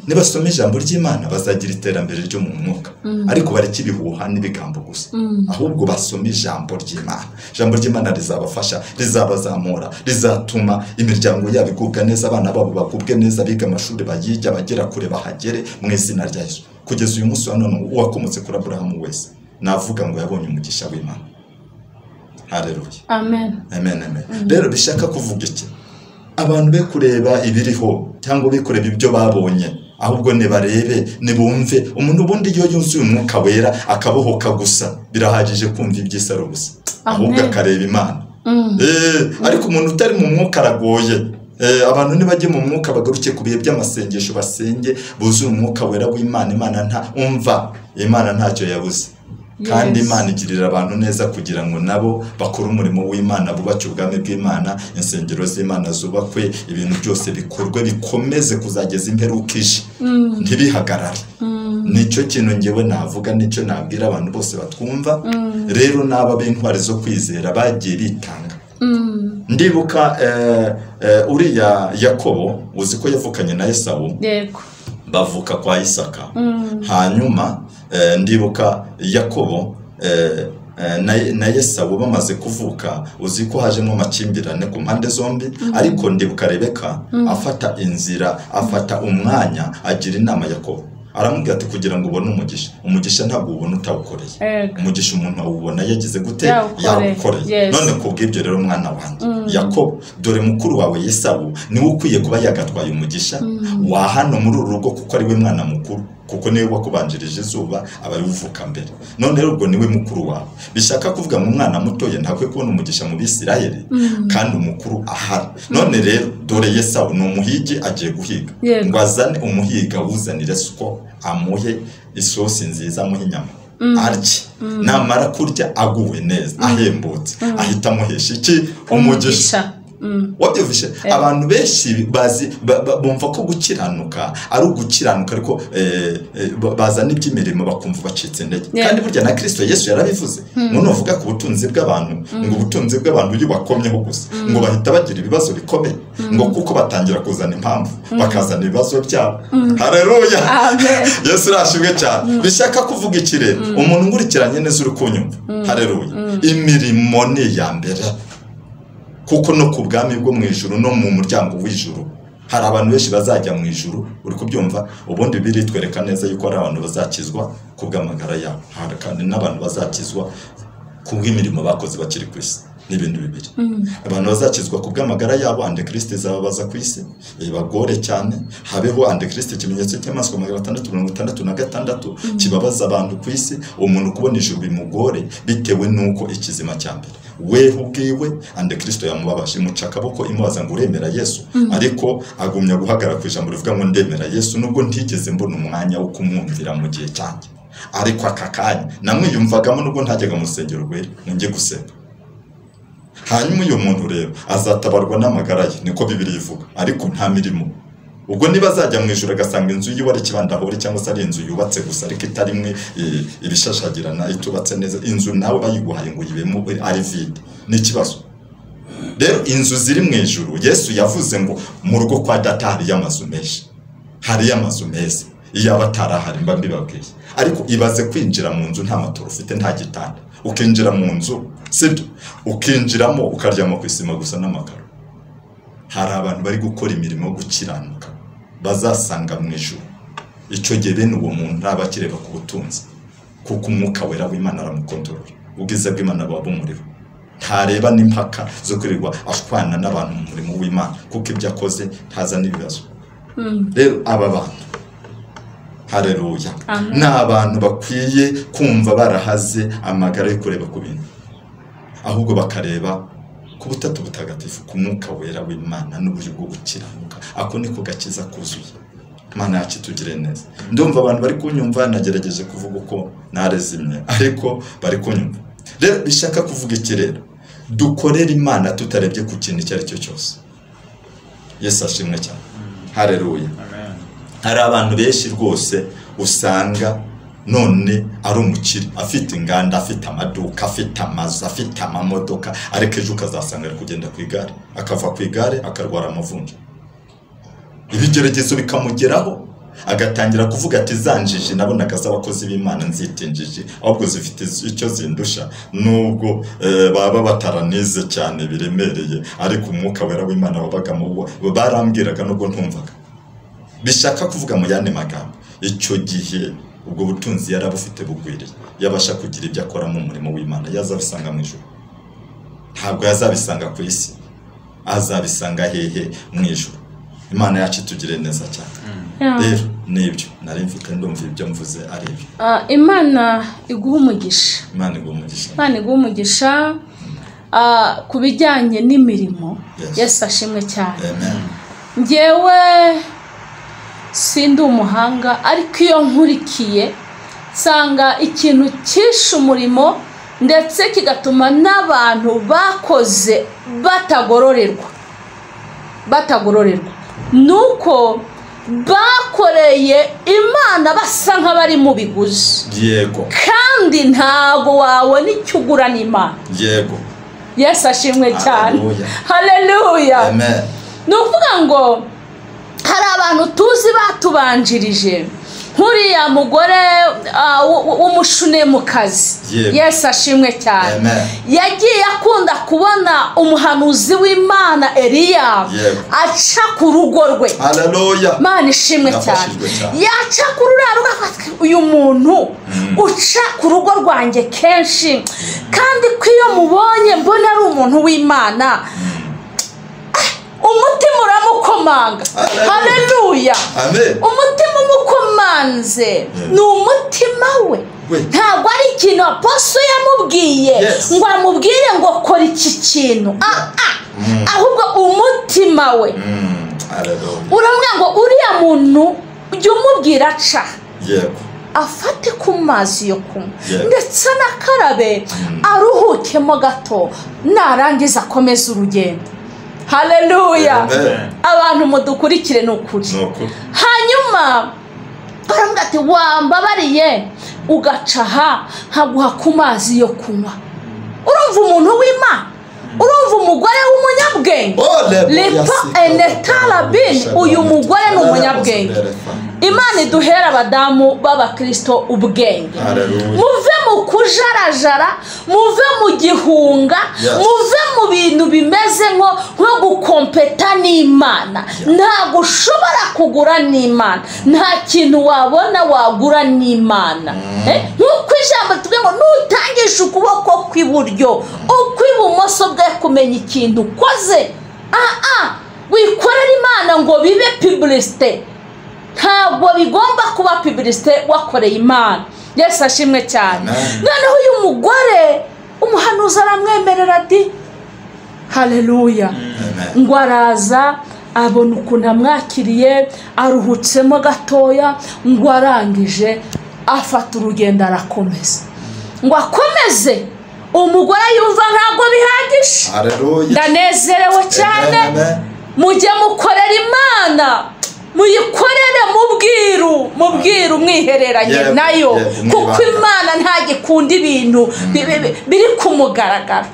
nibasoma ijambo ry'Imana bazagira iterambere ryo mu mwuka, ariko bareke ibihuha n'ibigambo gusa, ahubwo basoma ijambo ry'Imana. Ijambo ry'Imana rizabafasha, rizabazamura, rizatuma imiryango yabo igubwa neza, abana babo bagubwe neza, biga amashuri bayiga, bagera kure bahagere mu izina rya Yesu. Kugeza uyu munsi wa none uwakomotse kuri Aburahamu wese navuga ngo yabonye umugisha w'Imana. Haleluya. Amen. Amen, amen. Rero bishaka kuvuga iki? Abantu be kureba ibiriho cyangwa be kureba ibyo babonye, ahubwo ne barebe, ne bumve. Umuntu ubundi iyo yuzuye umwuka wera akabohoka gusa, birahagije kumva iby'isaro gusa, ahubwo akareba Imana. Ariko umuntu utari mu mwuka aragoye. Abantu nibajye mu mwuka bagaruke ku bihe by'amasengesho, basenge buzuye umwuka wera w'Imana. Imana nta umva, Imana ntacyo yabuze. Kandi Imana igirira abantu neza kugira ngo nabo bakore umurimo w'Imana, bubake ubwami bw'Imana, insengero z'Imana zubakwe, ibintu byose bikorwe, bikomeze kuzageza imperuka ije, ntibihagarare. Nicyo kintu ngewe navuga, nicyo nabwira abantu bose batwumva. Rero naba b'intwari zo kwizera bagiye bitanga. Ndibuka uriya Yakobo, uzi ko yavukanye na Esawu, bavuka kwa Isaka. Hanyuma ndibuka Yakobo na Esawu bamaze kuvuka, uzi ko hajemo amakimbirane ku mpande zombi, ariko ndibuka Rebeka afata inzira, afata umwanya, agira inama Yakobo. Aramubwira ati kugira ngo ubone umugisha ntabwo ubona utawukoreye. Umugisha umuntu awubona yagize gute? Yawukoreye. None kubw'ibyo rero mwana wanjye Yakobo, dore mukuru wawe Esawu niwe ukwiye kuba yagatwaye umugisha wa hano muri uru rugo, kuko ari we mwana mukuru, kuko niwe wakubanjirije izuba, abari uvuka mbere. None rero ubwo niwe mukuru wawe. Bishaka kuvuga mu mwana mutoye ntakwe kubona umugisha mu Bisirayeli, kandi umukuru ahari. None rero dore Esawu ni umuhigi, agiye guhiga, ngo azane umuhiga wuzanire suko, amuhe isosi nziza, amuhe inyama arye. Namara kurya aguwe neza, ahembutse, ahita amuhesha iki? Umugisha. Wabyumvishe? Abantu benshi bazi bumva ko gukiranuka ari ugukiranuka, ariko bazana iby'imirimo bakumva bacitse intege. Kandi burya na Kristo Yesu yarabivuze, umuntu uvuga ku butunzi bw'abantu, ngo ubutunzi bw'abantu iyo bakomyeho gusa ngo bahita bagira ibibazo bikomeye, ngo kuko batangira kuzana impamvu, bakazana ibibazo byabo. Haleluya. Yesu arashimwe cyane. Bishaka kuvuga iki rero? Umuntu ngurikiranye neza uri kunyumva, haleluya, imirimo ni ya mbere, kuko no ku bwami bwo mu ijuru no mu muryango w'ijuru hari abantu benshi bazajya mu ijuru. Uri kubyumva? Ubundi biritwereka neza yuko ari abantu bazakizwa ku bw'amagara yabo, kandi n'abantu bazakizwa ku bw'imirimo bakoze bakiri ku isi. N'ibintu bibiri, abantu bazakizwa ku bw'amagara yabo, Antikristo izababaza ku isi, ibagore cyane, habeho Antikristo ikimenyetso cy'amaswa 666 kibabaza abantu ku isi, umuntu kubona ijuru bimugore bitewe nuko ikizima cya mbere we ubwiwe Antikristo yamubabasha, imuca akaboko imubaza ngo uremera Yesu, ariko agumya guhagarara ku ijambo rivuga ngo ndemera Yesu, nubwo ntigeze mbona umwanya wo kumwumvira mu gihe cyanjye, ariko aka kanya namwiyumvagamo nubwo ntajyaga mu rusengero rwera njye gusenga. Hanyuma uyu muntu rero azatabarwa n'amagara ye, niko Bibiliya ivuga, ariko nta mirimo. Ubwo niba azajya mu ijuru agasanga inzu yiwe ari kibandahori, cyangwa se ari inzu yubatse gusa ariko itarimwe ibishashagirana, itubatse neza, inzu nawe bayiguhaye ngo yibemo ari vide, ni ikibazo. rero inzu ziri mu ijuru Yesu yavuze ngo mu rugo kwa data hari amazu menshi, hari amazu meza, iyo abatarahari mba mbibabwiye. Ariko ibaze kwinjira mu nzu nta matoro ufite, nta gitanda, ukinjira mu nzu sibyo, ukinjiramo ukaryama ku isima gusa n'amakaro. Hari abantu bari gukora imirimo yo gukiranuka bazasanga mu ijuru. Icyo gihe bene uwo muntu ntaba akireba ku butunzi, kuko umwuka wera w'Imana aramukontorora, ubwiza bw'Imana buba bumuriho. Ntareba n'impaka zo kwirirwa ashwana n'abantu mu murimo w'Imana, kuko ibyo akoze ntaza n'ibibazo. Rero aba bantu, haleluya, ni abantu bakwiye kumva barahaze amagara yo kureba ku bintu, ahubwo bakareba ku butatu butagatifu, ku mwuka wera w'Imana n'uburyo bwo gukiranuka. Ako niko gakiza kuzuye. Imana yacu tugire neza. Ndumva abantu bari kunyumva, nagerageje kuvuga uko narezimye, ariko bari kunyumva. Rero bishaka kuvuga iki rero? Dukorera Imana tutarebye ku kintu icyo ari cyo cyose. Yesu ashimwe cyane. Haleluya. Hari abantu benshi rwose usanga none ari umukire, afite inganda, afite amaduka, afite amazu, afite amamodoka, ariko ejo ukazasanga ari kugenda ku igare, akava ku igare akarwara amavunja. Ibigeragezo bikamugeraho, agatangira kuvuga ati zanjije nabonaga z'abakozi b'Imana nzitinjije, ahubwo zifite icyo zindusha, nubwo baba bataranize cyane biremereye, ariko umwuka wera w'Imana wabaga mu bo, barambwiraga nubwo ntumvaga. Bishaka kuvuga mu yandi magambo, icyo gihe ubwo butunzi yarabufite bugwiriye, yabasha kugira ibyo akora mu murimo w'Imana, yazabisanga mu ijuru. Ntabwo yazabisanga ku isi, azabisanga hehe? Mu ijuru. Imana yacu tugire neza cyane. Rero nibyo nari mfite, ndumva ibyo mvuze ari byo. Imana iguha umugisha. Imana iguha umugisha. Imana iguha umugisha ku bijyanye n'imirimo. Yesu ashimwe cyane. Njyewe sindi umuhanga, ariko iyo nkurikiye nsanga ikintu cyishe umurimo ndetse kigatuma n'abantu bakoze batagororerwa nuko bakoreye Imana basa nk'abari mu biguzi. Yego. Kandi ntago wabona icyo ugura n'Imana. Yego. Yesu ashimwe cyane. Haleluya. Amen. Nukuvuga ngo hari abantu tuzi batubanjirije, nk'uriya mugore w'umushunemukazi. Yesu ashimwe cyane. Yagiye akunda kubona umuhanuzi w'Imana Eliya aca ku rugo rwe. Haleluya. Imana ishimwe cyane. Yaca ku ruraro, uyu muntu uca ku rugo rwanjye kenshi, kandi ko iyo mubonye mbona ari umuntu w'Imana, umutima uramukomanga. Haleluya. Umutima umukomanze ni umutima we, ntabwo ari ikintu aposo yamubwiye ngo amubwire ngo kora iki kintu, ahubwo umutima we. Uramubwira ngo uriya muntu ujye umubwira aca, afate ku mazi yo kunywa ndetse n'akarabe, aruhukemo gato, narangiza akomeza urugendo. Haleluya. Abantu mudukurikire n'ukuri. Hanyuma baramubwira ati wambabariye ugacaha nkaguha ku mazi yo kunywa. Urumva umuntu w'Imana, urumva umugore w'umunyabwenge. Lepa enetarabini, uyu mugore ni umunyabwenge. Imana iduhera abadamu b'abakristo ubwenge. Muve mu kujarajara, muve mu gihunga, muve mu bintu bimeze nko gukompeta n'Imana. Ntabwo ushobora kugura n'Imana, nta kintu wabona wagura n'Imana. Nk'uko ijambo tuvuga ngo nutangisha ukuboko kw'iburyo, ukw'ibumoso bwe kumenya ikintu ukoze. Wikorera Imana ngo bibe publicité. Ntabwo bigomba kuba publicité wakoreye Imana. Yesu ashimwe cyane. Noneho uyu mugore umuhanuzi aramwemerera ati haleluya. Ngo araza abona ukuntu amwakiriye, aruhutsemo gatoya, ngo arangije afata urugendo arakomeza. Ngo akomeze, umugore yumva ntabwo bihagije. Ndanezerewe cyane. Mujye mukorera Imana, muyikorere mubwiru mwihereranye nayo, kuko Imana ntagikunda ibintu biri kumugaragara.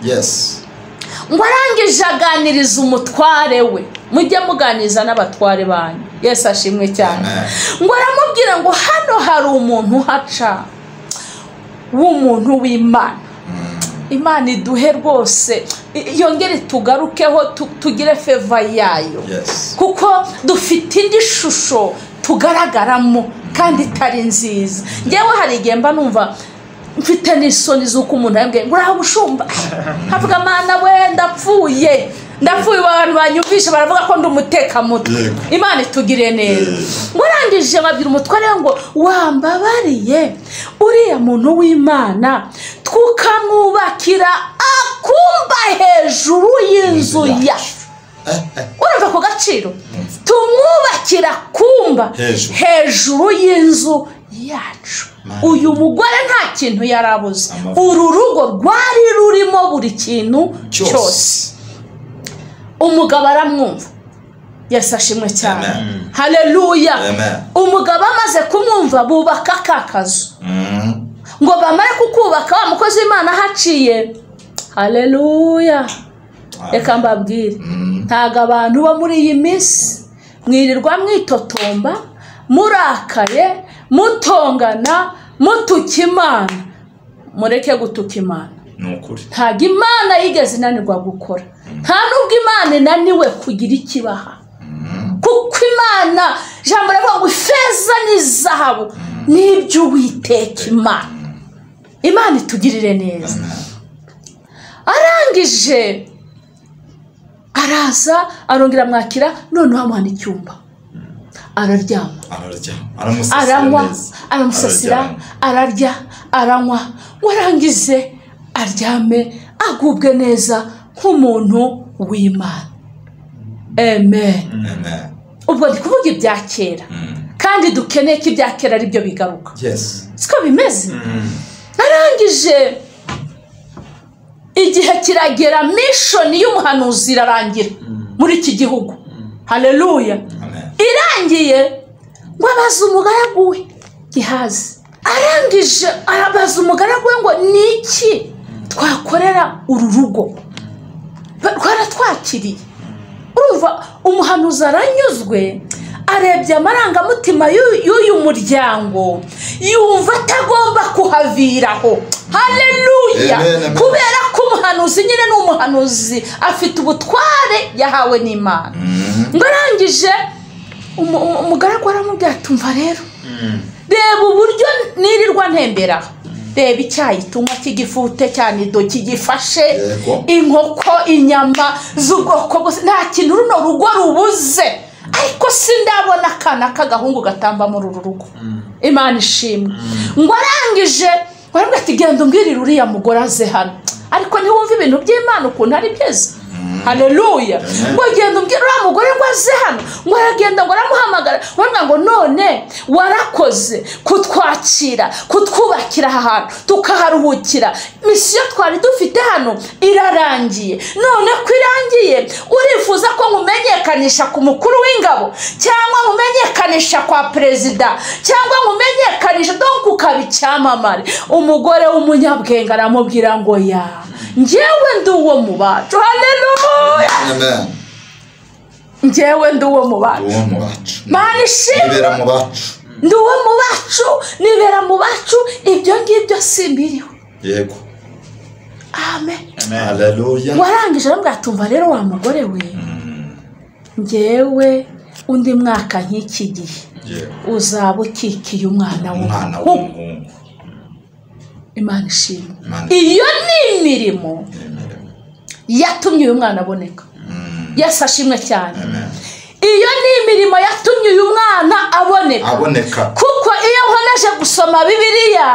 ngo arangije aganiriza umutware we. Mujye muganiriza n'abatware banyu. Yesu ashimwe cyane. Ngo aramubwira ngo hano hari umuntu haca w'umuntu w'Imana. Imana iduhe rwose yongere tugarukeho tugire feva yayo. Kuko dufite indi shusho tugaragaramo kandi itari nziza. Ngewe hari igihe mba numva mfite n'isoni z'uko umuntu yambwiye ngo uraho bushumba, havuga Mana we ndapfuye abantu banyumvisha baravuga ko ndi umutekamutwe. Imana itugire neza. Ngo arangije babwira umutware ngo wambabariye uriya muntu w'Imana tukamwubakira akumba hejuru y'inzu yacu. Urumva ko gaciro? Tumwubakira kumba hejuru y'inzu yacu. Uyu mugore nta kintu yarabuze. Uru rugo rwari rurimo buri kintu cyose. Umugabo aramwumva. Yesu ashimwe cyane. Haleluya. Umugabo amaze kumwumva bubaka kakazu. Ngo bamare kukubaka wa mukozi w'Imana haciye. Haleluya. Reka mbabwire ntago abantu bo muri iyi minsi mwirirwa mwitotomba murakaye mutongana mutuka Imana. Mureke gutuka Imana. Nukuri ntago Imana yigeze inanirwa gukora, nta nubwo Imana inaniwe kugira ikibaha. Kuko Imana jambo ravuga ngo ifeza n'izahabu nibyo Uwiteka Imana itugirire neza. Arangije araza arongera mwakira noneho amuhana icyumba. Araryama aramusasira ararya aranywa. Warangize aryame agubwe neza nk'umuntu w'Imana. Amen. Ubwo ndi kuvuga ibya kera kandi dukeneye ko ibya kera ari byo bigaruka. Siko bimeze. Arangije igihe kiragera mission y'umuhanuzi irarangira muri iki gihugu. Haleluya. Irangiye ngo abaza umugaragu we Gihazi. Arangije arabaza umugaragu we ngo niki twakorera uru rugo twaratwakiriye. Urumva umuhanuzi aranyuzwe arebye amarangamutima y'uyu muryango yumva atagomba kuhaviraho. Haleluya. Kubera ko umuhanuzi nyine n'umuhanuzi afite ubutware yahawe n'Imana. Ngo arangije umugaragu aramubwira ati umva rero reba uburyo nirirwa ntembera. Reba icyayi tunywa cy'igifute cyane idoki gifashe inkoko inyama z'ubwoko bwose nta kintu runo rugo rubuze. Ariko sindabona akana k'agahungu gatamba muri uru rugo. Imana ishimwe. Ngo arangije baramubwira ati genda umbwirire uriya mugore aze hano. Ariko ntiwumva ibintu by'Imana ukuntu ari byiza. Haleluya. Ngo genda umbwirire uriya mugore ngo aze hano. Ngo aragenda ngo aramuhamagara baravuga ngo none warakoze kutwakira kutwubakira aha hantu tukaharuhukira. Misiyo twari dufite hano irarangiye. None ko irangiye urifuza ko nkumenyekanisha ku mukuru w'ingabo cyangwa nkumenyekanisha kwa perezida cyangwa nkumenyekanisha donc ukaba icyamamare. Umugore w'umunyabwenge aramubwira ngo ya njyewe ndi uwo mu bacu. Haleluya. Amen. Njyewe ndi uwo mu bacu. Mana ishimwe. Nibera mu bacu. Ndi uwo mu bacu. Nibera mu bacu. Ibyo ngibyo simbiriho. Yego. Amen. Haleluya. Warangije aramubwira tumva rero wa mugore we. Njyewe undi mwaka nk'iki gihe uzaba ukikiye umwana w'umuhungu. Imana ishimwe. Iyo ni imirimo yatumye uyu mwana aboneka. Yesu ashimwe cyane. Iyo ni imirimo yatumye uyu mwana aboneka. Kuko iyo nkomeje gusoma Bibiliya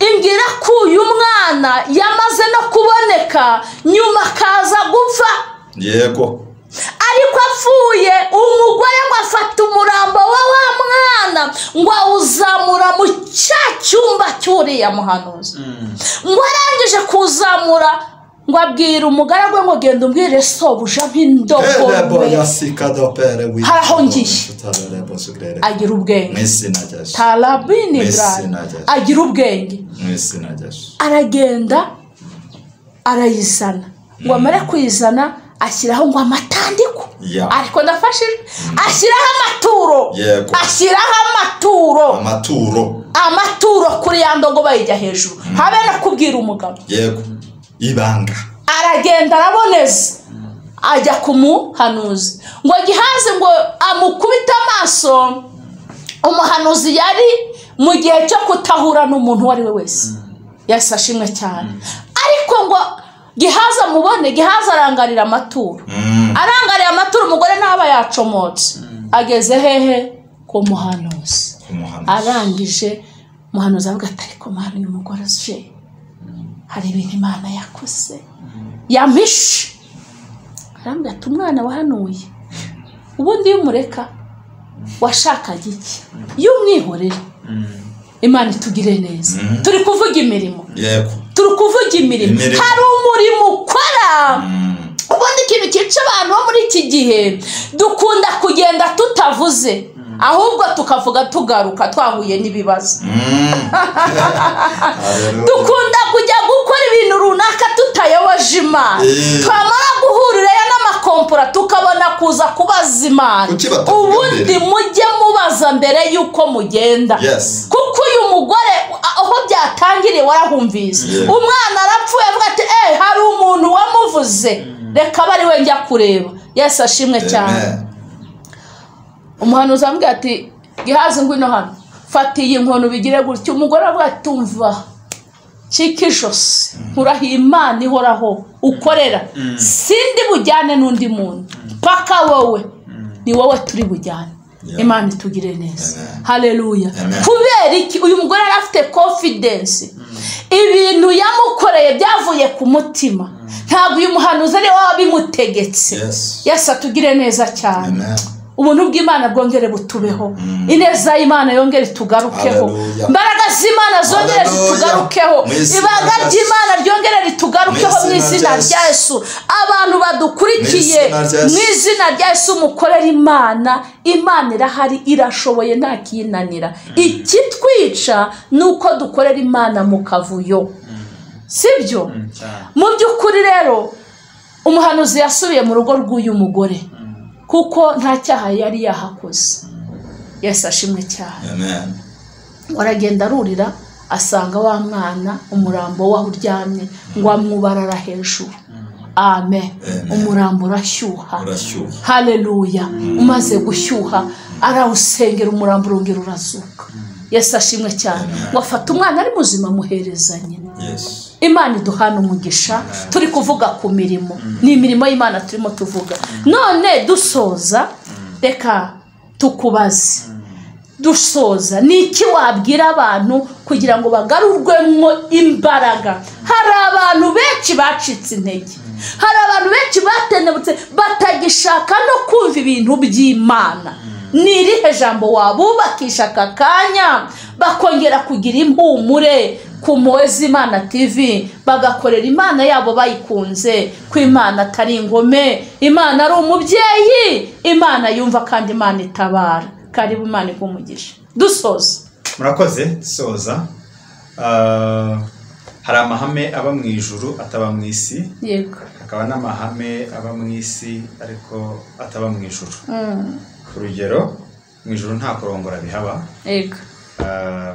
imbwira ko uyu mwana yamaze no kuboneka nyuma akaza gupfa. Yego. Ariko apfuye umugore ngo afata umurambo wa mwana ngo awuzamura mu cyumba cy'uriya muhanuzi. Ngo arangije kuzamura ngo abwira umugaragu ngo genda umbwire sobuja nk'indogobe. Haraho ngiye agira ubwenge. Tarabini brada agira ubwenge. Aragenda arayizana ngo amare kwizana ashyiraho ngo amatandiko ariko ndafashije ashyiraho amaturo kuri ya ndogo bayijya hejuru habe no kubwira umugabo yego ibanga aragenda araboneza ajya kumuhanuzi ngo Gihazi ngo amukubita amaso. Umuhanuzi yari mu gihe cyo kutahura n'umuntu uwo ari we wese yasashimwe cyane, ariko ngo Gihazi amubone. Gihazi arangarira amaturo umugore ntaba yacomotse ageze hehe ku muhanuzi. Arangije umuhanuzi avuga ati ariko mwana uyu mugore aje hari ibintu Imana yakoze yamishe. Arambwira ati umwana wahanuye ubundi yumureka washakaga iki yumwihorera. Imana itugire neza. Turi kuvuga imirimo hari umurimo ukora. Ubundi ikintu cyica abantu bo muri iki gihe dukunda kugenda tutavuze ahubwo tukavuga tugaruka twahuye n'ibibazo. Dukunda kujya gukora ibintu runaka tutayoboje Imana, twamara guhurirayo n'amakompora tukabona kuza kubaza Imana. Ubundi mujye mubaza mbere yuko mugenda, kuko uyu mugore aho byatangiriye warahumvise. Umwana arapfuye avuga ati hari umuntu wamuvuze, reka bari we njya kureba. Yesu ashimwe cyane. Umuhanuzi ambwira ati Gihazi ngwino hano fata iyi nkono bigire gutyo. Umugore avuga ati tumva Chikishos nkuraho Imana ihoraho ukorera sindi bujyane n'undi muntu paka wowe ni wowe turi bujyane. Imana itugire neza. Haleluya. Kubera iki uyu mugore arafite confidence, ibintu yamukoreye byavuye ku mutima, ntabwo uyu muhanuzi ari wabimutegetse. Yesu atugire neza cyane. Ubuntu bw'Imana bwongere butubeho, ineza y'Imana yongere tugarukeho, imbaraga z'Imana zongere zitugarukeho, ibanga ry'Imana ryongere ritugarukeho mu izina rya Yesu. Abantu badukurikiye mu izina rya Yesu mukorera Imana. Imana irahari, irashoboye, nta kinanira. Ikitwica nuko dukorera Imana mu kavuyo, sibyo? Mu by'ukuri rero umuhanuzi yasubiye mu rugo rw'uyu mugore kuko nta cyaha yari yahakoze. Yesu ashimwe cyane. Waragenda arurira asanga wa mwana umurambo waho uryamye ngo amwubarara hejuru. Amen. Umurambo urashyuha. Haleluya. Umaze gushyuha arawusengera umurambo urongera urazuka. Yesu ashimwe cyane. Ngo afata umwana ari muzima muhereza nyina. Imana iduhana umugisha. Turi kuvuga ku mirimo, ni imirimo y'Imana turimo tuvuga. None dusoza reka tukubaze, dusoza niki wabwira abantu kugira ngo bagarurwemo imbaraga? Hari abantu benshi bacitse intege, hari abantu benshi batenebutse batagishaka no kumva ibintu by'Imana. Ni irihe jambo wabubakisha aka kanya bakongera kugira impumure ku Muwezi Imana TV, bagakorera Imana yabo bayikunze, ko Imana atari ingome, Imana ari umubyeyi, Imana yumva kandi Imana itabara. Karibu Imana ikumugisha. Dusoza. Murakoze. Dusoza. Hari amahame aba mu ijuru ataba mu isi. Yego. Hakaba n'amahame aba mu isi ariko ataba mu ijuru. Urugero, mu ijuru nta kurongora bihaba. Yego.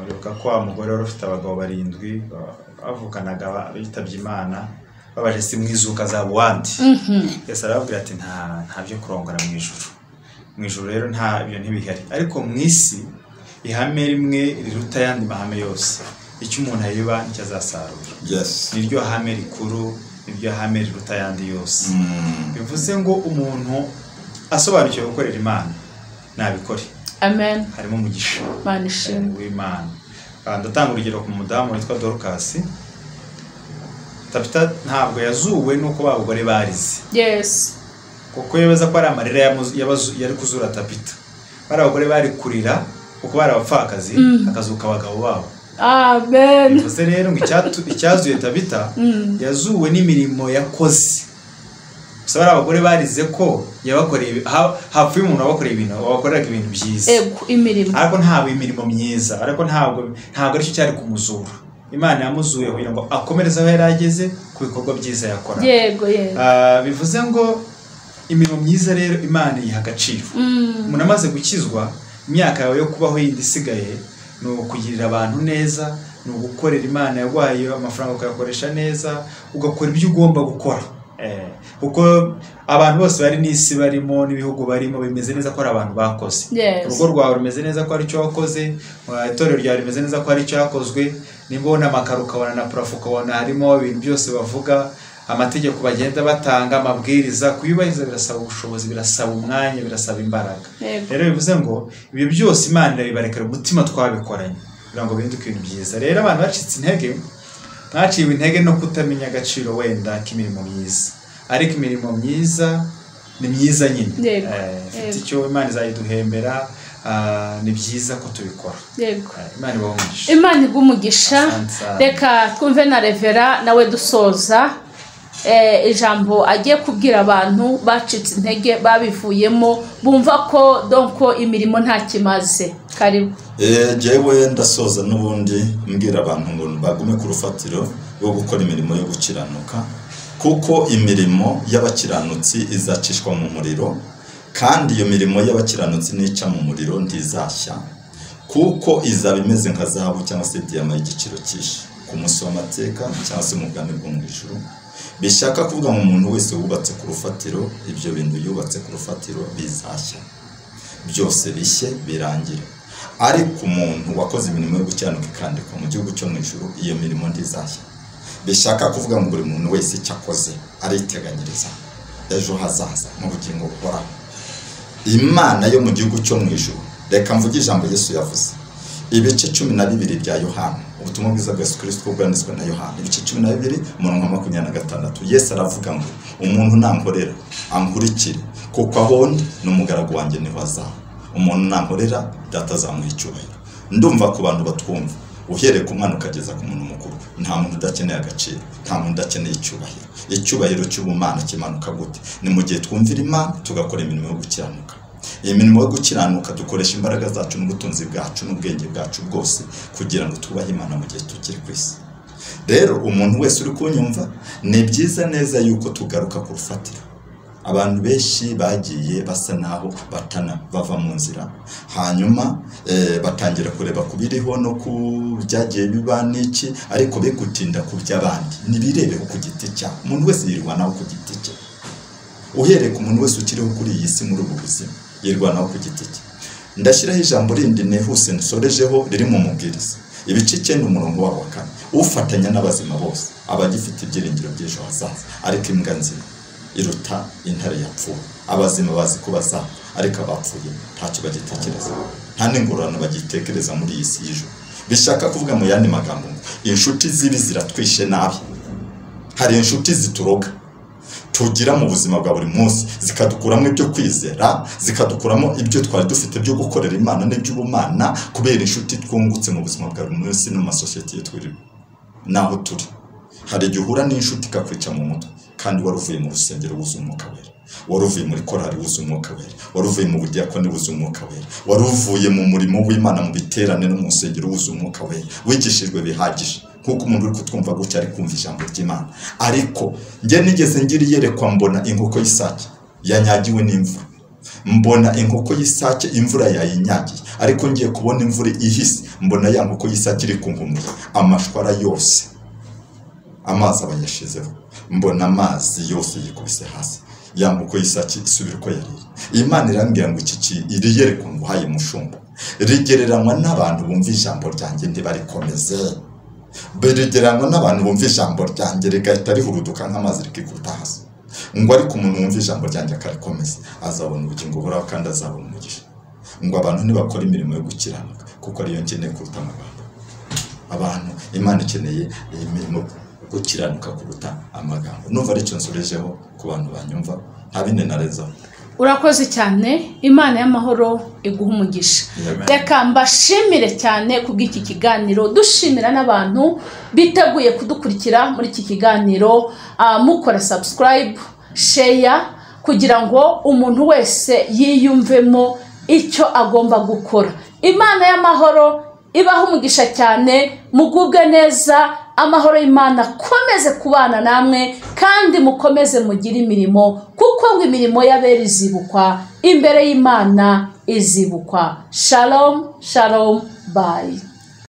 Bivuga ko wa mugore wari ufite abagabo 7 bavukanaga bitabye Imana babaje si mwizuka za buwandi. Yesu arababwira ati nta byo kurongora mu ijuru. Mu ijuru rero nta byo ntibihari, ariko mu isi ihame rimwe riruta yandi mahame yose. Icyo umuntu ayiba nicyo azasarura. Niryo hame rikuru, niryo hame riruta yandi yose. Bivuze ngo umuntu asobanukiwe gukorera Imana nabikore. Amen. Harimo umugisha w'Imana. Ndatanga urugero ku mudamu witwa Dorcas. Tabita ntabwo yazuwe nuko babugore barize. Yes. Kuko yebeza ko ari amarira yari kuzura Tabita. Bari abagore bari kurira kuko bari abapfakazi akazuka abagabo babo. Amen. Bivuze rero ngo icyazuye Tabita yazuwe n'imirimo yakoze. Bari abagore barize ko yabakoreye hapfuye umuntu wabakoreye ibintu wabakoreraga ibintu byiza. Imirimo. Ariko ntabwo imirimo myiza, ariko ntabwo ari cyo cyari kumuzura. Imana yamuzuye kugira ngo akomereze aho yari ageze bikorwa byiza yakora. Yego. Bivuze ngo imirimo myiza rero Imana yiha agaciro. Umuntu amaze gukizwa, imyaka yawe yo kubaho yindi isigaye ni ukugirira abantu neza, ni ugukorera Imana yaguhaye amafaranga ukayakoresha neza, ugakora ibyo ugomba gukora. Kuko abantu bose bari n'isi barimo n'ibihugu barimo bimeze neza ko ari abantu bakoze. Urugo rwawe rumeze neza ko ari cyo wakoze, itorero ryawe rimeze neza ko ari cyo yakozwe, nimba ubona amakaro ukabona na parafo ukabona harimo ibintu byose bavuga, amategeko bagenda batanga, amabwiriza, kuyubahiriza birasaba ubushobozi, birasaba umwanya, birasaba imbaraga. Rero bivuze ngo ibyo byose Imana irabibarekera umutima twabikoranye kugira ngo bihinduke ibintu byiza. Rero abantu bacitse intege, mwaciwe intege no kutamenya agaciro wenda k'imirimo myiza, ariko imirimo myiza ni myiza nyine. Ifite icyo Imana izayiduhembera, ni byiza ko tubikora. Imana ibahe umugisha. Imana iguhe umugisha. Reka twumve na Revera nawe dusoza ijambo agiye kubwira abantu bacitse intege, babivuyemo, bumva ko donko imirimo nta kimaze. Karibu. Jewe ndasoza n'ubundi mbwira abantu ngo bagume ku rufatiro rwo gukora imirimo yo gukiranuka, kuko imirimo y'abakiranutsi izacishwa mu muriro, kandi iyo mirimo y'abakiranutsi nica mu muriro ntizashya, kuko izaba imeze nka zahabu cyangwa se diyama y'igiciro cyinshi ku munsi w'amateka cyangwa se mu bwami bwo mu ijuru. Bishaka kuvuga ngo umuntu wese wubatse ku rufatiro, ibyo bintu yubatse ku rufatiro bizashya, byose bishye birangire. Ariko umuntu wakoze imirimo yo gukiranuka ikandikwa mu gihugu cyo mu ijuru, iyo mirimo ntizashya. Bishaka kuvuga ngo buri muntu wese icyo akoze ariteganyiriza ejo hazaza mu bugingo buhoraho. Imana yo mu gihugu cyo mu ijuru, reka mvuge ijambo Yesu yavuze, ibice 12 bya Yohana, ubutumwa bwiza bwa Yesu Kristo bwanditswe na Yohana, ibice 12 umurongo wa 26. Yesu aravuga ngo umuntu nankorera ankurikire, kuko aho ndi n'umugaragu wanjye niho azaba. Umuntu nankorera data azamuha icyubahiro. Ndumva ku bantu batwumva, uhereye ku mwana ukageza ku muntu mukuru, nta muntu udakeneye agaciro, nta muntu udakeneye icyubahiro. Icyubahiro cy'ubumana kimanuka gute? Ni mu gihe twumvira Imana tugakora imirimo yo gukiranuka. Iyi mirimo yo gukiranuka dukoresha imbaraga zacu n'ubutunzi bwacu n'ubwenge bwacu bwose kugira ngo tubahe Imana mu gihe tukiri ku isi. Rero umuntu wese uri kunyumva, ni byiza neza yuko tugaruka ku rufatiro. Abantu benshi bagiye basa naho batana bava mu nzira, hanyuma batangira kureba kubiriho no ku byagiye biba n'iki, ariko be gutinda ku by'abandi. Nibirebeho ku giti cyabo, umuntu wese yirwanaho ku giti cye. Uhereye ku muntu wese ukiriho kuri iyi si muri ubu buzima, yirwanaho ku giti cye. Ndashyiraho ijambo rindi nehuse nsorejeho riri mu mubwiriza, ibice 9 umurongo wa 4. Ufatanya n'abazima bose abagifite ibyiringiro by'ejo hazaza, ariko imbwa nzima iruta intare yapfuye. Abazima bazi ko bazapfa, ariko abapfuye ntacyo bagitekereza, nta n'ingororano bagitekereza muri iyi si y'ijuru. Bishaka kuvuga mu yandi magambo, inshuti zibi ziratwishe nabi. Hari inshuti zituroga tugira mu buzima bwa buri munsi, zikadukuramo ibyo kwizera, zikadukuramo ibyo twari dufite byo gukorera Imana n'iby'ubumana, kubera inshuti twungutse mu buzima bwa buri munsi no mu masosiyete twirimo naho turi. Hari igihe uhura n'inshuti ikakwica mu mutwe, kandi wari uvuye mu rusengero wuzuye umwuka wera, wari uvuye muri korari wuzuye umwuka wera, wari uvuye mu budiyakoni wuzuye umwuka wera, wari uvuye mu murimo w'Imana mu biterane no mu rusengero wuzuye umwuka wera, wigishijwe bihagije kuko umuntu uri kutwumva gutya ari kumva ijambo ry'Imana. Ariko njye nigeze ngira iyerekwa, mbona inkoko y'isake yanyagiwe n'imvura, mbona inkoko y'isake imvura yayinyagiye, ariko ngiye kubona imvura ihise, mbona ya nkoko y'isake iri kunkumura amashwara yose, amazi abayashizeho, mbona amazi yose yikubise hasi, ya nkoko y'isake isubira uko yari. Imana irambwira ngo iki iri yerekwa ngo haye mushumba, rigereranywa n'abantu bumva ijambo ryanjye ntibarikomeze. Berigeranywa n'abantu bumva ijambo ryanjye rigahita rihuruduka nk'amazi rikikuta hasi. Ngo ariko umuntu wumva ijambo ryanjye akarikomeza azabona ubugingo buhoraho kandi azabona umugisha. Ngo abantu ntibakora imirimo yo gukiranuka, kuko ariyo nkeneye kuruta amagambo. Abantu Imana ikeneye imirimo yo gukiranuka kuruta amagambo. Numva aricyo nsorejeho ku bantu banyumva, nta bindi nareza. Urakoze cyane, Imana y'amahoro iguha umugisha. Reka mbashimire cyane kubw'iki kiganiro, dushimira n'abantu biteguye kudukurikira muri iki kiganiro, mukora subscribe, share, kugira ngo umuntu wese yiyumvemo icyo agomba gukora. Imana y'amahoro ibaha umugisha cyane, mugubwe neza. amahoro y'Imana akomeze kubana namwe kandi mukomeze mugire imirimo, kuko ngo imirimo y'abera izibukwa imbere y'Imana izibukwa. Shalom, shalom, bye.